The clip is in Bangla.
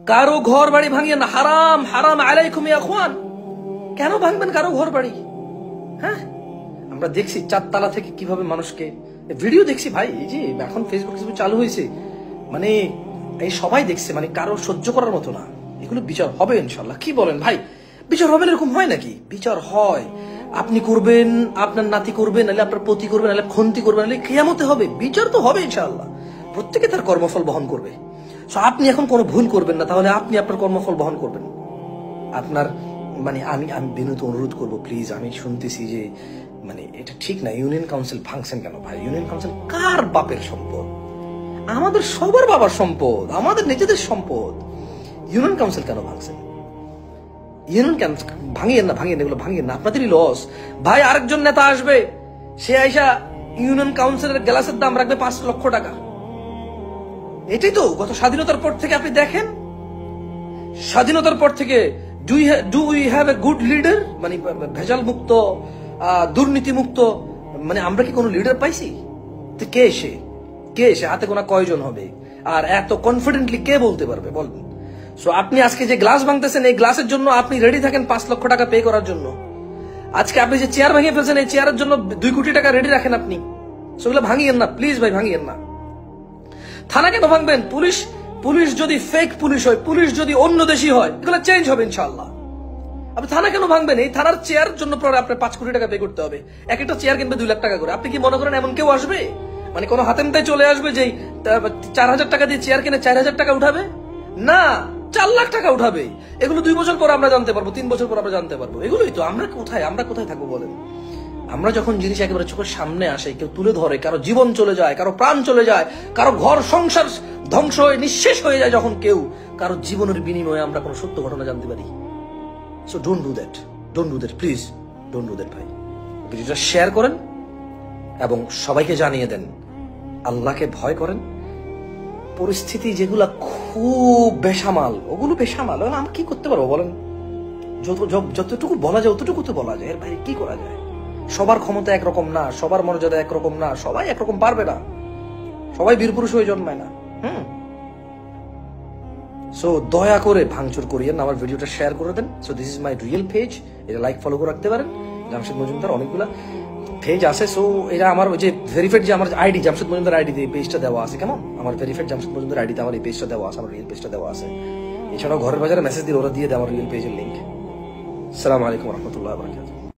কারো ঘর বাড়ি ভাঙিয়ে না, হারাম হারাম আলাইকুম ইয়া আখওয়ান। কেন ভাঙবেন কারো ঘর বাড়ি? হ্যাঁ, আমরা দেখছি 4 তালা থেকে কিভাবে মানুষকে ভিডিও দেখছি ভাই, এই যে এখন ফেসবুক চালু হয়েছে, মানে এই সবাই দেখছে, মানে কারো সহ্য করার মতো না। এগুলো বিচার হবে ইনশাল্লাহ। কি বলেন ভাই, বিচার হবে? এরকম হয় নাকি? বিচার হয়। আপনি করবেন, আপনার নাতি করবেন, নাহলে আপনার পতি করবেন, নাহলে খন্তি করবেন, নাহলে কিয়ামতে হবে। বিচার তো হবে ইনশাআল্লাহ, প্রত্যেকে তার কর্মফল বহন করবে। আপনি এখন কোনো ভুল করবেন না, তাহলে আপনি আপনার কর্মফল বহন করবেন। আপনার মানে আমি বিনীত অনুরোধ করব, প্লিজ, আমি শুনতেছি যে মানে এটা ঠিক না, ইউনিয়ন কাউন্সিল ভাঙছেন কেন ভাই? ইউনিয়ন কাউন্সিল কার বাপের সম্পদ? আমাদের সবার বাবার সম্পদ, আমাদের নিজেদের সম্পদ। ইউনিয়ন কাউন্সিল কেন ভাঙছেন? ইউনিয়ন ভাঙিয়েন না, এগুলো ভাঙিয়েন না, আপনাদেরই লস ভাই। আরেকজন নেতা আসবে, সে আইসা ইউনিয়ন কাউন্সিলের গ্লাসের দাম রাখবে 5 লক্ষ টাকা। এটাই তো গত স্বাধীনতার পর থেকে আপনি দেখেন, স্বাধীনতার পর থেকে do we have a good leader, মানে ভেজাল মুক্ত, দুর্নীতি মুক্ত, মানে আমরা কি কোনো লিডার পাইছি? কে এসে হাতে গোনা কয়জন হবে? আর এত কনফিডেন্টলি কে বলতে পারবে বলবেন? সো আপনি আজকে যে গ্লাস ভাঙতেছেন, এই গ্লাসের জন্য আপনি রেডি থাকেন 5 লক্ষ টাকা পে করার জন্য। আজকে আপনি যে চেয়ার ভেঙে ফেলছেন, এই চেয়ারের জন্য 2 কোটি টাকা রেডি রাখেন আপনি। সেগুলো ভাঙিয়েন না প্লিজ ভাই, ভাঙিয়েন না। থানা কেন ভাঙবেন? পুলিশ যদি ফেক পুলিশ হয়, পুলিশ যদি অন্য দেশি হয়, এগুলো চেঞ্জ হবে ইনশাআল্লাহ। আপনি থানা কেন ভাঙবেন? এই থানার চেয়ার জন্য পরে আপনার 5 কোটি টাকা পে করতে হবে। এক একটা চেয়ার কিনবে 2 লাখ টাকা করে। আপনি কি মনে করেন এমন কেউ আসবে? মানে কোনো হাতেমতায় চলে আসবে যে 4000 টাকা দিয়ে চেয়ার কিনে 4000 টাকা উঠাবে? না, 4 লাখ টাকা উঠাবে। এগুলো 2 বছর পর আমরা জানতে পারবো, 3 বছর পর আমরা জানতে পারবো। এগুলোই তো। আমরা কোথায় থাকবো বলেন? আমরা যখন জিনিস একেবারে চোখের সামনে আসে, কেউ তুলে ধরে, কারো জীবন চলে যায়, কারো প্রাণ চলে যায়, কারো ঘর সংসার ধ্বংস হয়ে নিঃশেষ হয়ে যায়, যখন কেউ কারো জীবনের বিনিময়ে আমরা কোনো সত্য ঘটনা জানতে পারি। So don't do that please, don't do that ভাই। ভিডিওটা শেয়ার করেন এবং সবাইকে জানিয়ে দেন, আল্লাহকে ভয় করেন। পরিস্থিতি যেগুলা খুব বেসামাল, ওগুলো বেসামাল, আমরা কি করতে পারবো বলেন? যতটুকু বলা যায় অতটুকু তো বলা যায়, এর বাইরে কি করা যায়? সবার ক্ষমতা একরকম না, সবার মর্যাদা একরকম না, সবাই একরকম পারবে না, সবাই বীরপুরুষ হয়ে জন্মায় না। সো দয়া করে ভাঙচুর করিয়েন, আমার ভিডিওটা শেয়ার করে দেন। So this is my real page, এটা লাইক ফলো করে রাখতে পারেন। জামশেদ মজুমদার অনেকগুলা পেজ আছে। সো এটা আমার ওই যে ভেরিফাইড যে আমার আইডি জামশেদ মজুমদার আইডি দিয়ে পেজটা দেওয়া আছে, কেমন? আমার ভেরিফাইড জামশেদ মজুমদার আইডিতে আমার এই পেজটা দেওয়া আছে, আমার রিয়েল পেজটা দেওয়া আছে। এছাড়াও ঘরের বাজারে মেসেজ দিলে ওরা দিয়ে দেয় আমার রিয়েল পেজের লিঙ্ক। আসসালামু আলাইকুম ওয়া রাহমাতুল্লাহি ওয়া বারাকাতুহু।